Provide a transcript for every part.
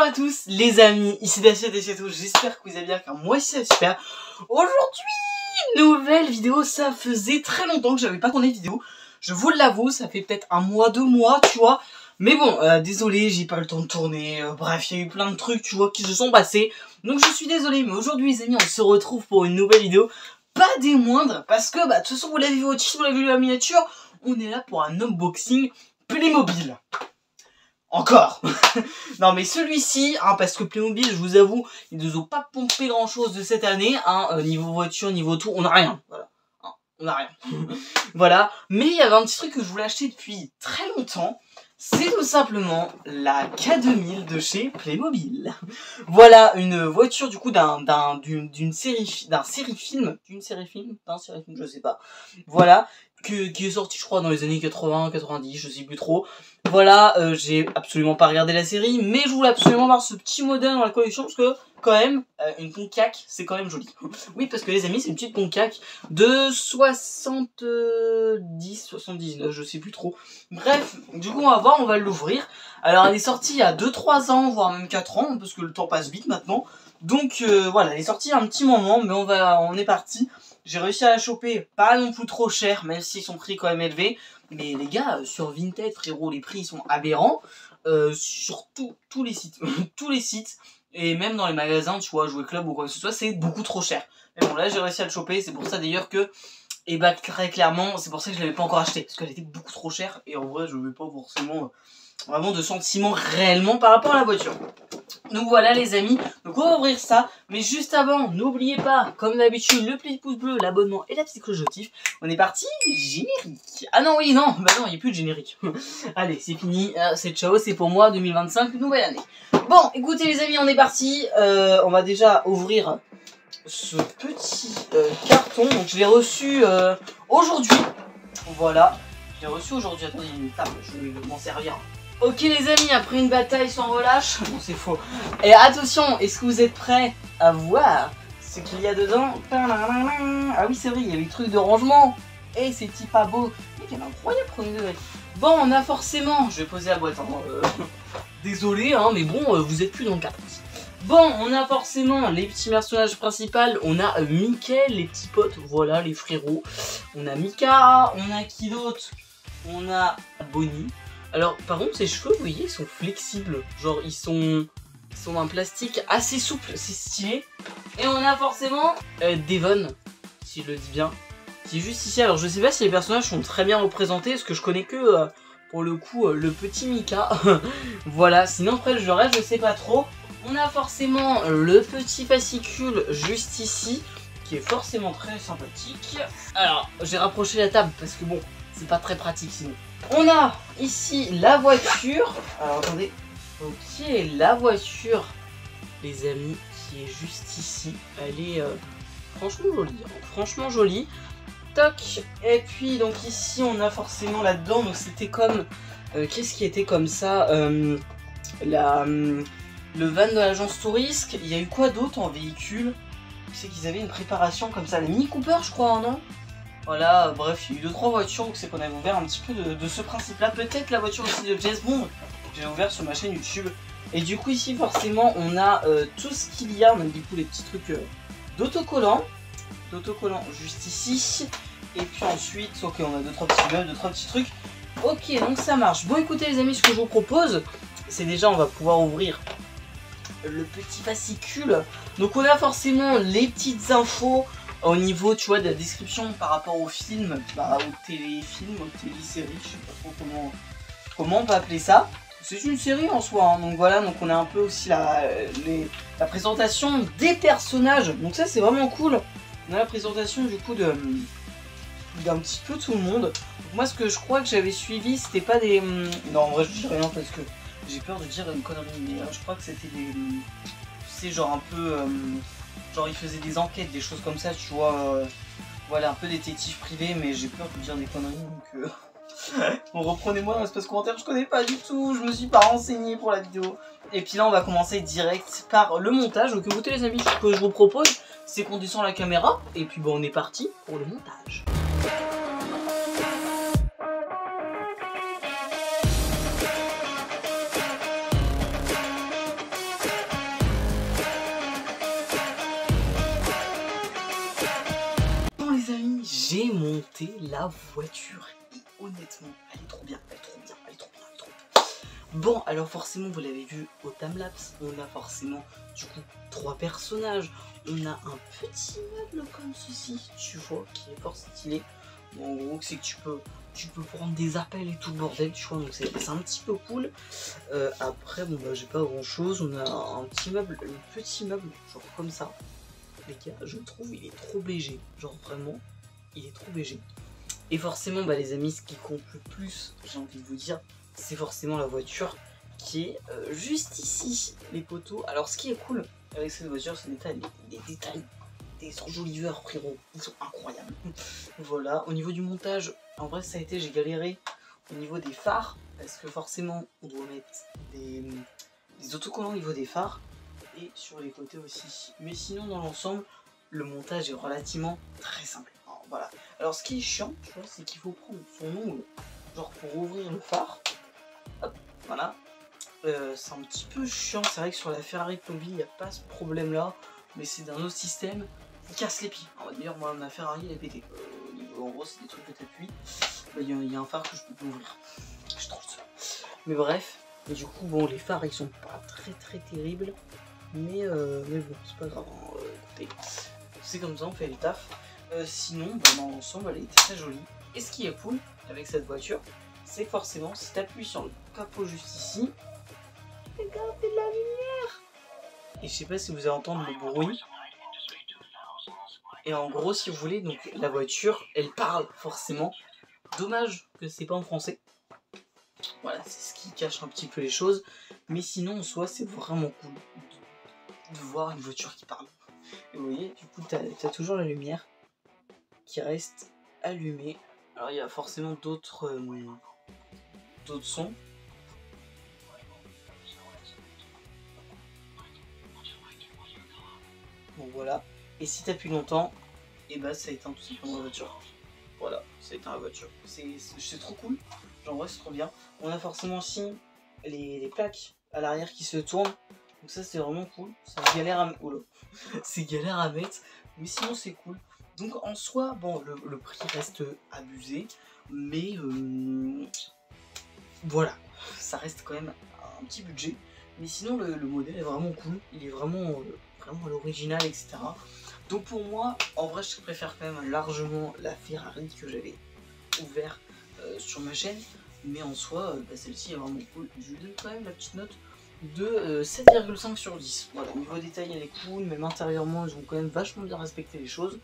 à tous les amis, ici Dacia des Châteaux, j'espère que vous allez bien car moi ici c'est super. Aujourd'hui, nouvelle vidéo, ça faisait très longtemps que j'avais pas tourné de vidéo. Je vous l'avoue, ça fait peut-être un mois, 2 mois, tu vois. Mais bon, désolé, j'ai pas le temps de tourner, bref, il y a eu plein de trucs, tu vois, qui se sont passés. Donc je suis désolé, mais aujourd'hui les amis, on se retrouve pour une nouvelle vidéo. Pas des moindres, parce que, de toute façon, vous l'avez vu au titre, vous l'avez vu la miniature, on est là pour un unboxing Playmobil. Encore. Non mais celui-ci, parce que Playmobil, je vous avoue, ils nous ont pas pompé grand chose de cette année, niveau voiture, niveau tout, on a rien, voilà, on a rien. Voilà, mais il y avait un petit truc que je voulais acheter depuis très longtemps, c'est tout simplement la K2000 de chez Playmobil. Voilà, une voiture du coup d'une série film, je sais pas, voilà, qui est sorti je crois dans les années 80, 90, je sais plus trop. Voilà, j'ai absolument pas regardé la série, mais je voulais absolument voir ce petit modèle dans la collection, parce que, quand même, une Pontiac, c'est quand même joli. Oui, parce que les amis, c'est une petite Pontiac de 70, 79, je sais plus trop. Bref, du coup, on va voir, on va l'ouvrir. Alors, elle est sortie il y a 2-3 ans, voire même 4 ans, parce que le temps passe vite maintenant. Donc, voilà, elle est sortie il y a un petit moment, mais on est parti. J'ai réussi à la choper, pas non plus trop cher, même si son prix est quand même élevé. Mais les gars, sur Vinted, frérot, les prix sont aberrants. Sur tous les sites. Tous les sites. Et même dans les magasins, tu vois, Jouet Club ou quoi que ce soit, c'est beaucoup trop cher. Mais bon, là, j'ai réussi à le choper. C'est pour ça d'ailleurs que, très clairement, c'est pour ça que je l'avais pas encore acheté. Parce qu'elle était beaucoup trop chère. Et en vrai, je n'avais pas forcément vraiment de sentiments réellement par rapport à la voiture. Donc voilà les amis, donc on va ouvrir ça, mais juste avant, n'oubliez pas, comme d'habitude, le petit pouce bleu, l'abonnement et la petite cloche notif. On est parti, générique. Ah non, oui, non, bah non, il n'y a plus de générique. Allez, c'est fini, c'est ciao, c'est pour moi, 2025, nouvelle année. Bon, écoutez les amis, on est parti, on va déjà ouvrir ce petit carton, donc je l'ai reçu aujourd'hui, voilà, je l'ai reçu aujourd'hui, attendez, il y a une table, je vais m'en servir. Ok les amis, après une bataille sans relâche, non c'est faux. Et attention, est-ce que vous êtes prêts à voir ce qu'il y a dedans? Ah oui c'est vrai, il y a les trucs de rangement. Et c'est petit pas beau. Il est incroyable premier degré. Bon, on a forcément, je vais poser la boîte, désolé mais bon, vous êtes plus dans le cadre. Bon, on a forcément les petits personnages principaux, on a Mickey, les petits potes, voilà les frérots. On a Mika, on a qui d'autre? On a Bonnie. Alors, par contre, ses cheveux, vous voyez, ils sont flexibles. Genre, ils sont en plastique assez souple, c'est stylé. Et on a forcément Devon, si je le dis bien, qui est juste ici. Alors, je sais pas si les personnages sont très bien représentés, parce que je connais que, pour le coup, le petit Mika. Voilà, sinon, après, le reste, je sais pas trop. On a forcément le petit fascicule juste ici, qui est forcément très sympathique. Alors, j'ai rapproché la table, parce que bon, c'est pas très pratique sinon. On a ici la voiture. Alors attendez. Ok, la voiture, les amis, qui est juste ici. Elle est franchement jolie. Franchement jolie. Toc. Et puis donc ici on a forcément là-dedans. Donc c'était comme. Qu'est-ce qui était comme ça le van de l'agence Tourisque. Il y a eu quoi d'autre en véhicule? C'est qu'ils avaient une préparation comme ça. Les Mini Cooper, je crois, non? Voilà, bref, il y a eu 2-3 voitures, donc c'est qu'on avait ouvert un petit peu de ce principe-là. Peut-être la voiture aussi de James Bond, que j'ai ouvert sur ma chaîne YouTube. Et du coup, ici, forcément, on a tout ce qu'il y a. On a du coup les petits trucs d'autocollants. Juste ici. Et puis ensuite, ok, on a 2-3 petits meubles, 2-3 petits trucs. Ok, donc ça marche. Bon, écoutez les amis, ce que je vous propose, c'est déjà, on va pouvoir ouvrir le petit fascicule. Donc on a forcément les petites infos au niveau, tu vois, de la description par rapport au film, au téléfilm, aux téléséries, je sais pas trop comment on peut appeler ça. C'est une série en soi, donc voilà, donc on a un peu aussi la présentation des personnages, donc ça c'est vraiment cool. On a la présentation du coup d'un petit peu tout le monde. Donc moi ce que je crois que j'avais suivi, c'était pas des... Non en vrai je dis rien parce que j'ai peur de dire une connerie, mais je crois que c'était des... Tu sais, genre un peu... genre ils faisaient des enquêtes, des choses comme ça, tu vois, voilà, un peu détective privé, mais j'ai peur de dire des conneries, donc bon, reprenez-moi dans l'espace commentaire, je connais pas du tout, je me suis pas renseigné pour la vidéo. Et puis là on va commencer direct par le montage, donc écoutez les amis, ce que je vous propose, c'est qu'on descend la caméra, et puis bon on est parti pour le montage. monter la voiture. Et honnêtement, elle est trop bien, elle est trop bien, elle est trop bien, elle est trop bien. Bon, alors forcément, vous l'avez vu au timelapse, on a forcément du coup 3 personnages. On a un petit meuble comme ceci, tu vois, qui est fort stylé. Bon, en gros, c'est que tu peux prendre des appels et tout le bordel, tu vois, donc c'est un petit peu cool. Après, bon bah j'ai pas grand chose, on a un petit meuble, genre comme ça. Les gars, je trouve il est trop léger, genre vraiment, il est trop léger. Et forcément, bah les amis, ce qui compte le plus, j'ai envie de vous dire, c'est forcément la voiture qui est juste ici, les poteaux. Alors ce qui est cool avec cette voiture, c'est les détails des Serge Oliver, frérot, ils sont incroyables. Voilà, au niveau du montage, en vrai ça a été, j'ai galéré au niveau des phares, parce que forcément on doit mettre des autocollants au niveau des phares, et sur les côtés aussi. Mais sinon dans l'ensemble, le montage est relativement très simple. Alors, voilà. Alors ce qui est chiant, tu vois, c'est qu'il faut prendre son ongle, genre pour ouvrir le phare. Hop, voilà. C'est un petit peu chiant, c'est vrai que sur la Ferrari Combi, il n'y a pas ce problème là, mais c'est d'un autre système qui casse les pieds. D'ailleurs, moi, ma Ferrari, elle est pétée. En gros, c'est des trucs que tu appuies. Il y a un phare que je peux plus ouvrir. Je trouve ça. Mais bref, et du coup, bon, les phares, ils sont pas très terribles, mais bon, c'est pas grave. Écoutez, c'est comme ça, on fait le taf. Sinon, bah, dans l'ensemble, elle est très jolie. Et ce qui est cool avec cette voiture, c'est forcément, si tu appuies sur le capot juste ici, regardez la lumière. Et je sais pas si vous allez entendre le bruit. Et en gros, si vous voulez, donc la voiture, elle parle forcément. Dommage que c'est pas en français. Voilà, c'est ce qui cache un petit peu les choses. Mais sinon, en soi, c'est vraiment cool de voir une voiture qui parle. Et vous voyez, du coup, t'as toujours la lumière qui reste allumée. Alors, il y a forcément d'autres sons. Bon, voilà. Et si t'appuies longtemps, et bah ça éteint tout simplement la voiture. Voilà, ça éteint la voiture. C'est trop cool. Genre, ouais, c'est trop bien. On a forcément aussi les plaques à l'arrière qui se tournent. Donc ça, c'est vraiment cool. C'est galère à... Oh là. C'est galère à mettre. Mais sinon, c'est cool. Donc en soi, bon, le prix reste abusé. Mais voilà. Ça reste quand même un petit budget. Mais sinon, le modèle est vraiment cool. Il est vraiment à l'original, etc. Donc pour moi, en vrai, je préfère quand même largement la Ferrari que j'avais ouvert sur ma chaîne. Mais en soi, bah, celle-ci est vraiment cool. Je lui donne quand même la petite note de 7,5 sur 10. Voilà, au niveau détail, elle est cool. Même intérieurement, ils ont quand même vachement bien respecté les choses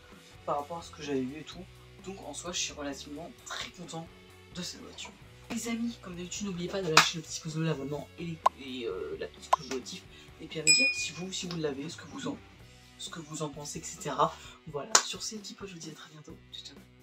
par rapport à ce que j'avais vu et tout. Donc en soi, je suis relativement très content de cette voiture. Les amis, comme d'habitude, n'oubliez pas de lâcher le petit pouce bleu, l'abonnement et la petite cloche de notif. Et puis à me dire si vous l'avez, ce que vous en pensez, etc. Voilà, sur ces petits pots, je vous dis à très bientôt. Ciao, ciao.